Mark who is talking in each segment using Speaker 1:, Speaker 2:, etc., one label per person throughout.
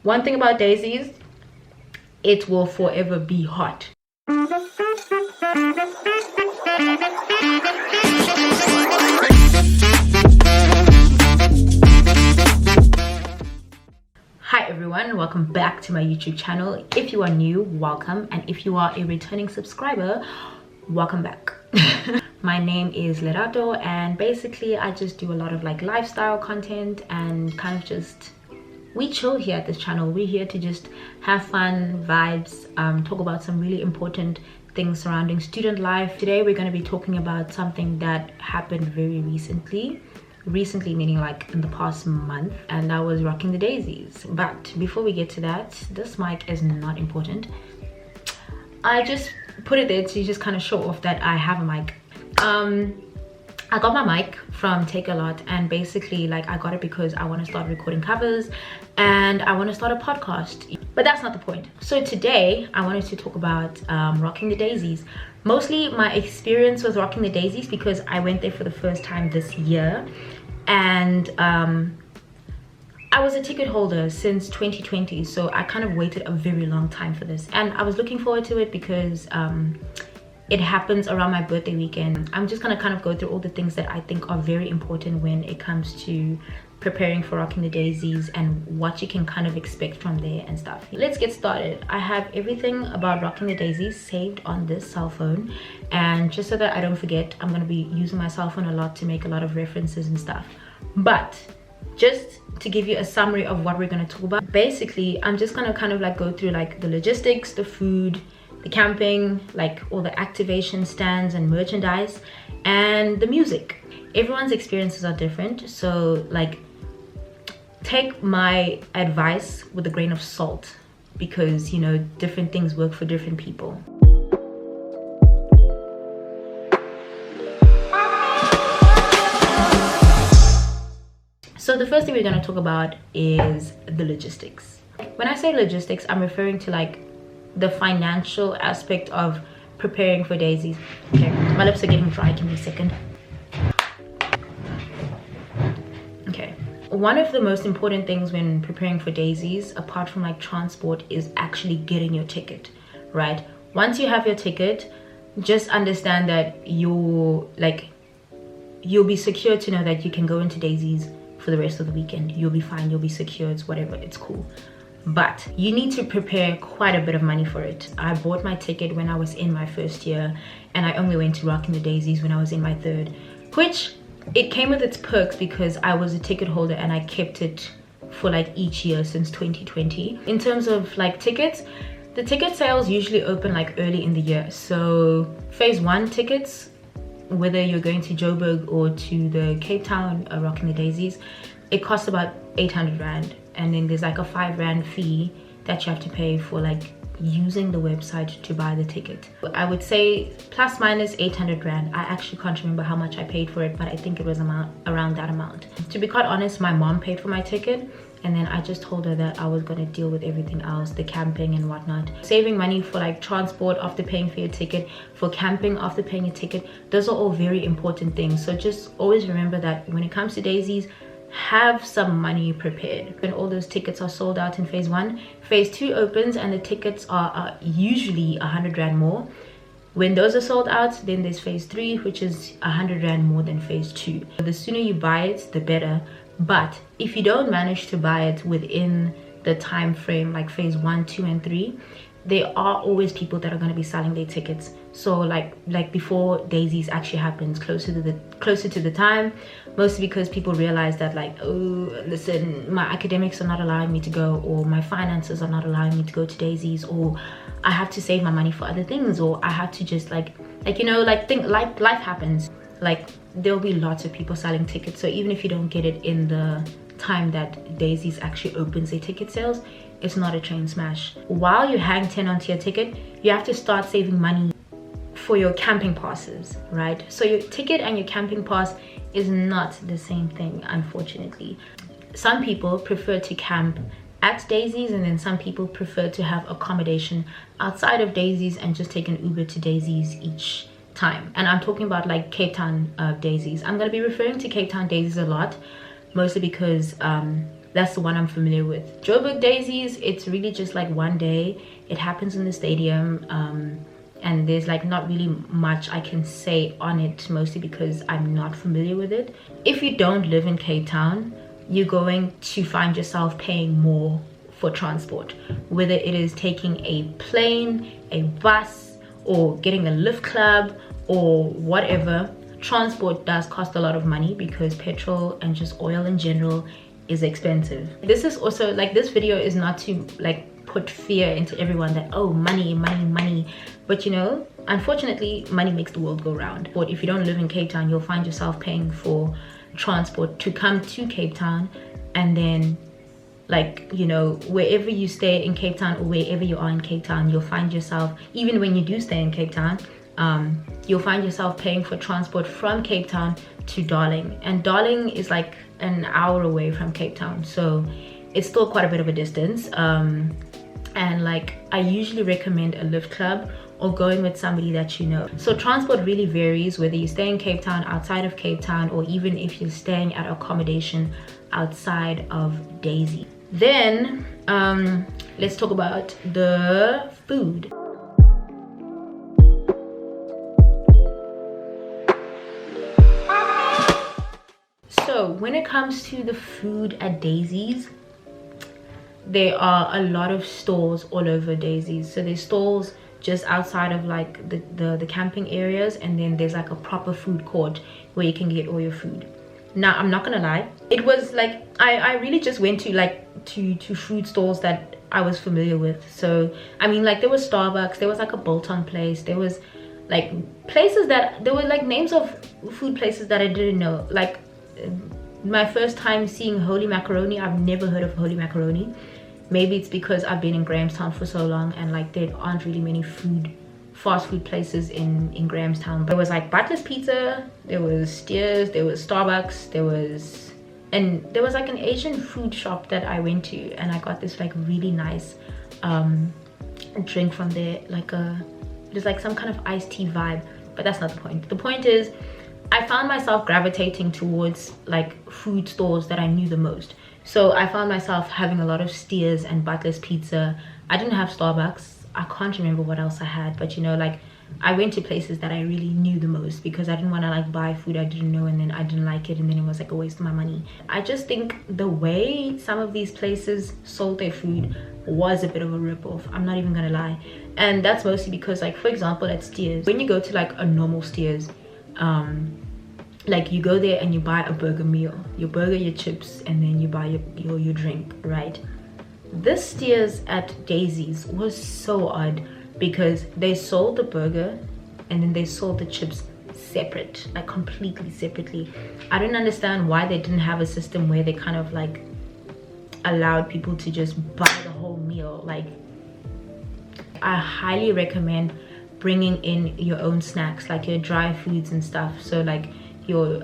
Speaker 1: One thing about Daisies, it will forever be hot. Hi everyone, welcome back to my YouTube channel. If you are new, welcome, and if you are a returning subscriber, welcome back. My name is Lerato, and basically I just do a lot of like lifestyle content and kind of just we chill here at this channel. We're here to just have fun, vibes, talk about some really important things surrounding student life. Today we're going to be talking about something that happened very recently meaning like in the past month, and that was Rocking the Daisies. But before we get to that, this mic is not important. I just put it there to just kind of show off that I have a mic. I got my mic from Take a Lot, and basically like I got it because I want to start recording covers and I want to start a podcast, but that's not the point. So today I wanted to talk about Rocking the Daisies, mostly my experience with Rocking the Daisies, because I went there for the first time this year, and I was a ticket holder since 2020, so I kind of waited a very long time for this, and I was looking forward to it because it happens around my birthday weekend. I'm just gonna kind of go through all the things that I think are very important when it comes to preparing for Rocking the Daisies and what you can kind of expect from there and stuff. Let's get started. I have everything about Rocking the Daisies saved on this cell phone, and just so that I don't forget, I'm gonna be using my cell phone a lot to make a lot of references and stuff. But just to give you a summary of what we're gonna talk about, basically I'm just gonna kind of like go through like the logistics, the food, the camping, like all the activation stands and merchandise, and the music. Everyone's experiences are different, so like take my advice with a grain of salt, because you know different things work for different people. So the first thing we're going to talk about is the logistics. When I say logistics, I'm referring to like the financial aspect of preparing for Daisies. Okay, my lips are getting dry, give me a second. Okay, one of the most important things when preparing for Daisies, apart from like transport, is actually getting your ticket, right? Once you have your ticket, just understand that you'll be secure to know that you can go into Daisies for the rest of the weekend. You'll be fine, you'll be secure, it's whatever, it's cool. But you need to prepare quite a bit of money for it. I bought my ticket when I was in my first year, and I only went to Rocking the Daisies when I was in my third, which it came with its perks because I was a ticket holder and I kept it for like each year since 2020. In terms of like tickets, the ticket sales usually open like early in the year. So phase 1 tickets, whether you're going to Joburg or to the Cape Town Rocking the Daisies, it costs about 800 Rand. And then there's like a 5 Rand fee that you have to pay for like using the website to buy the ticket. I would say plus minus 800 Rand. I actually can't remember how much I paid for it, but I think it was around that amount. To be quite honest, my mom paid for my ticket, and then I just told her that I was gonna deal with everything else, the camping and whatnot. Saving money for like transport after paying for your ticket, for camping after paying your ticket, those are all very important things. So just always remember that when it comes to Daisies, have some money prepared. When all those tickets are sold out in phase 1, phase 2 opens and the tickets are usually 100 Rand more. When those are sold out, then there's phase 3, which is 100 Rand more than phase 2. The sooner you buy it, the better. But if you don't manage to buy it within the time frame like phase 1, 2 and 3, there are always people that are going to be selling their tickets. So like before Daisies actually happens, closer to the time, mostly because people realize that like, oh listen, my academics are not allowing me to go, or my finances are not allowing me to go to Daisies, or I have to save my money for other things, or I have to just like you know, like life happens. Like there'll be lots of people selling tickets, so even if you don't get it in the time that Daisies actually opens their ticket sales, it's not a train smash. While you hang 10 onto your ticket, you have to start saving money for your camping passes, right? So your ticket and your camping pass is not the same thing, unfortunately. Some people prefer to camp at Daisies, and then some people prefer to have accommodation outside of Daisies and just take an Uber to Daisies each time. And I'm talking about like Cape Town Daisies. I'm going to be referring to Cape Town Daisies a lot, mostly because That's the one I'm familiar with. Joburg Daisies, it's really just like one day. It happens in the stadium, and there's like not really much I can say on it, mostly because I'm not familiar with it. If you don't live in Cape Town, you're going to find yourself paying more for transport, whether it is taking a plane, a bus, or getting a lift club or whatever. Transport does cost a lot of money because petrol and just oil in general is expensive. This is also like, this video is not to like put fear into everyone that, oh, money, but you know, unfortunately money makes the world go round. But if you don't live in Cape Town, you'll find yourself paying for transport to come to Cape Town, and then like, you know, wherever you stay in Cape Town or wherever you are in Cape Town, you'll find yourself, even when you do stay in Cape Town, you'll find yourself paying for transport from Cape Town to Darling. And Darling is like an hour away from Cape Town, so it's still quite a bit of a distance. And like, I usually recommend a lift club or going with somebody that you know. So transport really varies whether you stay in Cape Town, outside of Cape Town, or even if you're staying at accommodation outside of Daisy. Then let's talk about the food. So when it comes to the food at Daisy's, there are a lot of stalls all over Daisy's. So there's stalls just outside of like the camping areas, and then there's like a proper food court where you can get all your food. Now, I'm not gonna lie, it was like I really just went to like to food stalls that I was familiar with. So I mean, like, there was Starbucks, there was like a Bolton place, there was like places that there were like names of food places that I didn't know. Like my first time seeing Holy Macaroni, I've never heard of Holy Macaroni. Maybe it's because I've been in Grahamstown for so long, and like there aren't really many fast food places in Grahamstown. But there was like Butler's Pizza, there was Steers, there was Starbucks, there was like an Asian food shop that I went to, and I got this like really nice drink from there, like it was like some kind of iced tea vibe. But that's not the point. The point is, I found myself gravitating towards like food stores that I knew the most. So I found myself having a lot of Steers and Butler's Pizza. I didn't have Starbucks. I can't remember what else I had, but you know, like, I went to places that I really knew the most because I didn't want to like buy food I didn't know and then I didn't like it, and then it was like a waste of my money. I just think the way some of these places sold their food was a bit of a ripoff. I'm not even gonna lie. And that's mostly because, like, for example, at Steers, when you go to like a normal Steers, like, you go there and you buy a burger meal, your burger, your chips, and then you buy your drink, right? This Steers at Daisy's was so odd because they sold the burger and then they sold the chips separate, like completely separately. I don't understand why they didn't have a system where they kind of like allowed people to just buy the whole meal. Like, I highly recommend bringing in your own snacks, like your dry foods and stuff. So like your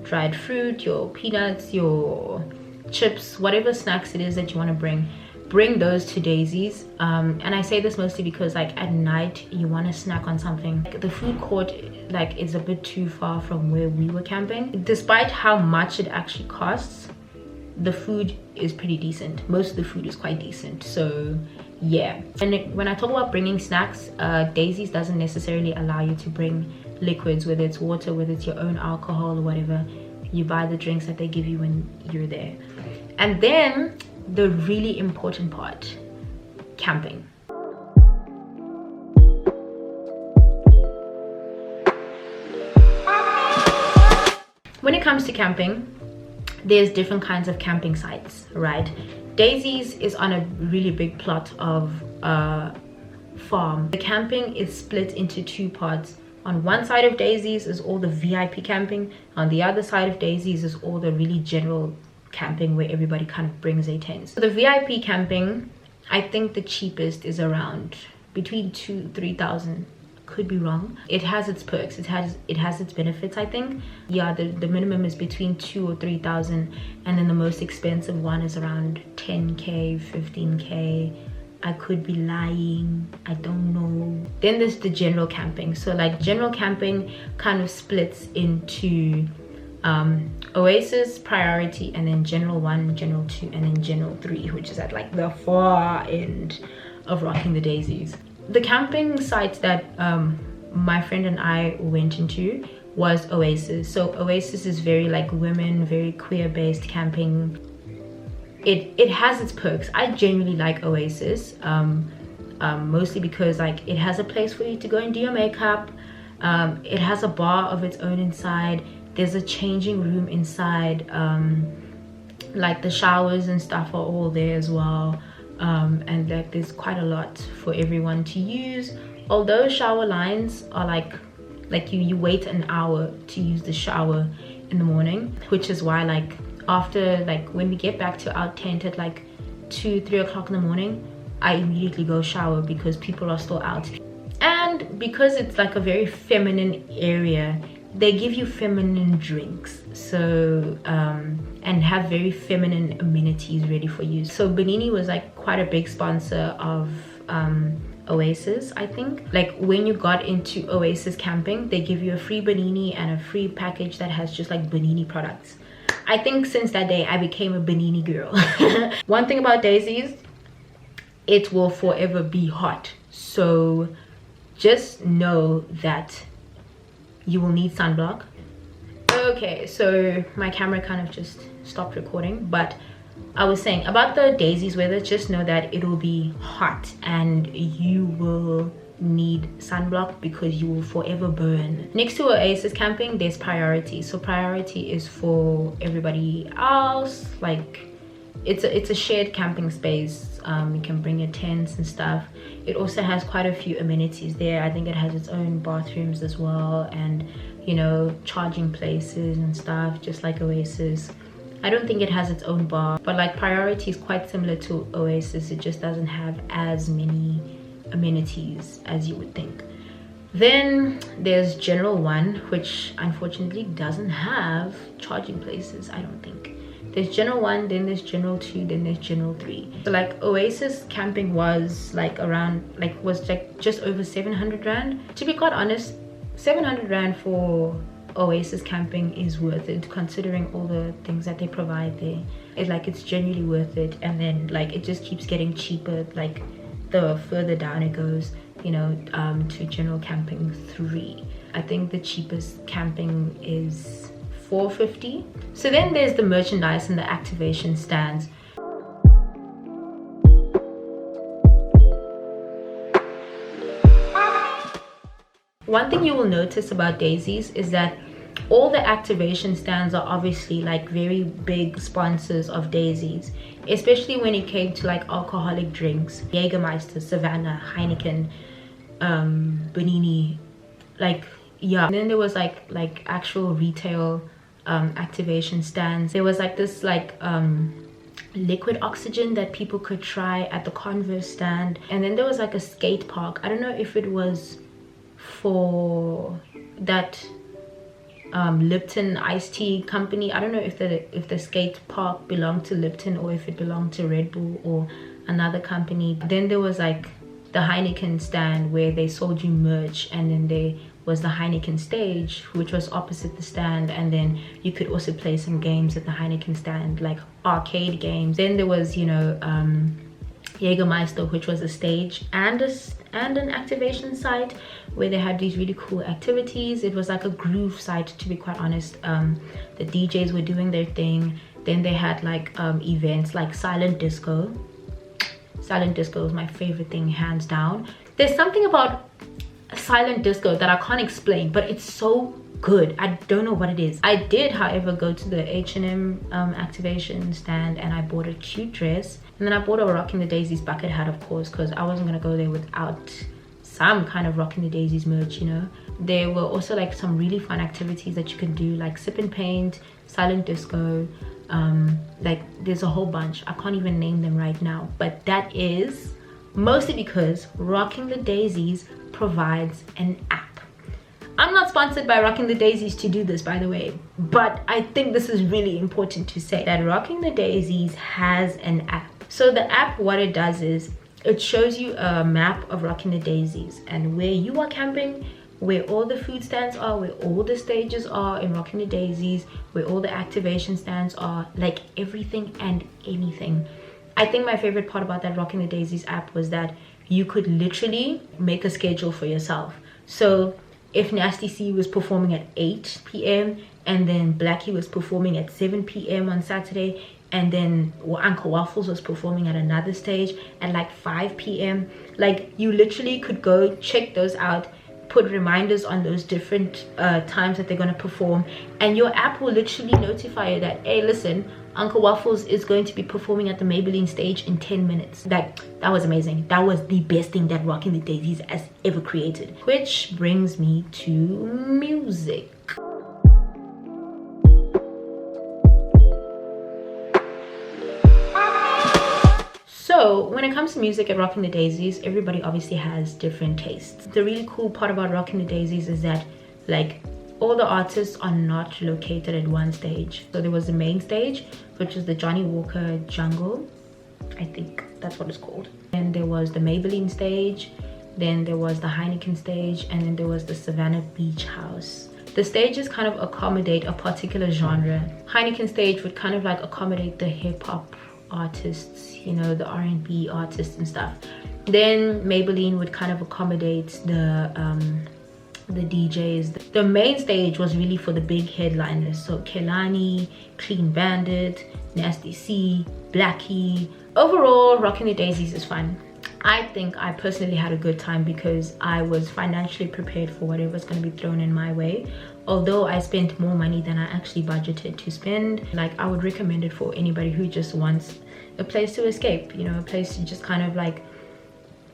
Speaker 1: dried fruit, your peanuts, your chips, whatever snacks it is that you want to bring those to Daisy's. And I say this mostly because like at night you want to snack on something. Like, the food court like is a bit too far from where we were camping. Despite how much it actually costs, the food is pretty decent. Most of the food is quite decent. So yeah. And when I talk about bringing snacks, Daisy's doesn't necessarily allow you to bring liquids, whether it's water, whether it's your own alcohol or whatever. You buy the drinks that they give you when you're there. And then the really important part, camping. When it comes to camping, there's different kinds of camping sites, right? Daisy's is on a really big plot of farm. The camping is split into two parts. On one side of Daisy's is all the VIP camping. On the other side of Daisy's is all the really general camping where everybody kind of brings their tents. So the VIP camping, I think the cheapest is around between 2,000-3,000. Could be wrong. It has its perks. It has its benefits, I think. Yeah, the minimum is between 2,000 or 3,000, and then the most expensive one is around 10K, 15K. I could be lying, I don't know. Then there's the general camping. So like general camping kind of splits into Oasis, Priority, and then General 1, General 2, and then General 3, which is at like the far end of Rocking the Daisies. The camping site that my friend and I went into was Oasis. So Oasis is very like women, very queer based camping. It has its perks. I genuinely like Oasis, mostly because like it has a place for you to go and do your makeup. It has a bar of its own inside. There's a changing room inside. Like the showers and stuff are all there as well. And like there's quite a lot for everyone to use. Although shower lines are like you wait an hour to use the shower in the morning, which is why like after like when we get back to our tent at like 2-3 o'clock in the morning, I immediately go shower because people are still out. And because it's like a very feminine area, they give you feminine drinks, so and have very feminine amenities ready for you. So Benini was like quite a big sponsor of Oasis. I think like when you got into Oasis camping, they give you a free Benini and a free package that has just like Benini products. I think since that day I became a Benini girl. One thing about Daisies, it will forever be hot, so just know that you will need sunblock. Okay, so my camera kind of just stopped recording, but I was saying about the Daisies weather, just know that it will be hot and you will need sunblock because you will forever burn. Next to Oasis camping, there's Priority. So Priority is for everybody else. Like it's a shared camping space. You can bring your tents and stuff. It also has quite a few amenities there. I think it has its own bathrooms as well, and you know, charging places and stuff, just like Oasis. I don't think it has its own bar, but like Priority is quite similar to Oasis. It just doesn't have as many amenities as you would think. Then there's General 1, which unfortunately doesn't have charging places, I don't think. There's General 1, then there's General 2, then there's General 3. So like Oasis camping was like just over 700 Rand. To be quite honest, 700 Rand for Oasis camping is worth it, considering all the things that they provide there. It's genuinely worth it. And then like it just keeps getting cheaper like the further down it goes, you know, to General Camping 3. I think the cheapest camping is 450. So then there's the merchandise and the activation stands. One thing you will notice about Daisies is that all the activation stands are obviously like very big sponsors of Daisies, especially when it came to like alcoholic drinks. Jägermeister, Savannah, Heineken, Benini, like yeah. And then there was like actual retail activation stands. There was like this like liquid oxygen that people could try at the Converse stand, and then there was like a skate park. I don't know if it was for that Lipton iced tea company. I don't know if the skate park belonged to Lipton or if it belonged to Red Bull or another company. Then there was like the Heineken stand where they sold you merch, and then there was the Heineken stage, which was opposite the stand, and then you could also play some games at the Heineken stand, like arcade games. Then there was, you know, Jägermeister, which was a stage and an activation site where they had these really cool activities. It was like a groove site, to be quite honest. The DJs were doing their thing. Then they had like events like silent disco. Silent disco is my favorite thing, hands down. There's something about silent disco that I can't explain, but it's so good. I don't know what it is. I did, however, go to the H&M activation stand, and I bought a cute dress, and then I bought a Rocking the Daisies bucket hat, of course, because I wasn't gonna go there without some kind of Rocking the Daisies merch, you know. There were also like some really fun activities that you can do, like sip and paint, silent disco, like there's a whole bunch. I can't even name them right now, but that is mostly because Rocking the Daisies provides an app. I'm not sponsored by Rocking the Daisies to do this, by the way, but I think this is really important to say that Rocking the Daisies has an app. So the app, what it does is it shows you a map of Rocking the Daisies, and where you are camping, where all the food stands are, where all the stages are in Rocking the Daisies, where all the activation stands are, like everything and anything. I think my favorite part about that Rocking the Daisies app was that you could literally make a schedule for yourself. So if Nasty C was performing at 8 p.m. and then Blackie was performing at 7 p.m. on Saturday, and then Uncle Waffles was performing at another stage at like 5 p.m. like you literally could go check those out, put reminders on those different times that they're going to perform, and your app will literally notify you that, hey, listen, Uncle Waffles is going to be performing at the Maybelline stage in 10 minutes. That was amazing. That was the best thing that Rocking the Daisies has ever created. Which brings me to music. So when it comes to music at Rocking the Daisies, everybody obviously has different tastes. The really cool part about Rocking the Daisies is that like all the artists are not located at one stage. So there was the main stage, which is the Johnny Walker Jungle, I think that's what it's called. And there was the Maybelline stage, then there was the Heineken stage, and then there was the Savannah Beach House. The stages kind of accommodate a particular genre. Heineken stage would kind of like accommodate the hip-hop artists, you know, the R&B artists and stuff. Then Maybelline would kind of accommodate the DJs. The main stage was really for the big headliners, so Kehlani, Clean Bandit, Nasty C, Blackie. Overall, Rocking the Daisies is fun. I think I personally had a good time because I was financially prepared for whatever's going to be thrown in my way. Although I spent more money than I actually budgeted to spend. Like, I would recommend it for anybody who just wants a place to escape, you know, a place to just kind of like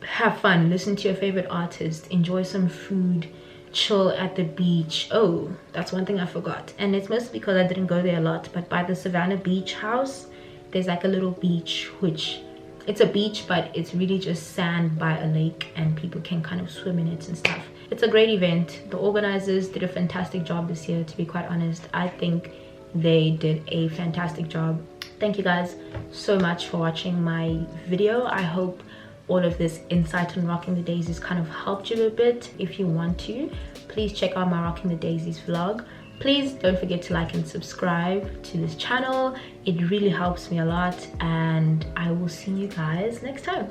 Speaker 1: have fun, listen to your favorite artist, enjoy some food, chill at the beach. Oh, that's one thing I forgot, and it's mostly because I didn't go there a lot, but by the Savannah Beach House there's like a little beach, which it's a beach but it's really just sand by a lake and people can kind of swim in it and stuff. It's a great event. The organizers did a fantastic job this year, to be quite honest. I think they did a fantastic job. Thank you guys so much for watching my video. I hope all of this insight on Rocking the Daisies kind of helped you a bit. If you want to, please check out my Rocking the Daisies vlog. Please don't forget to like and subscribe to this channel. It really helps me a lot, and I will see you guys next time.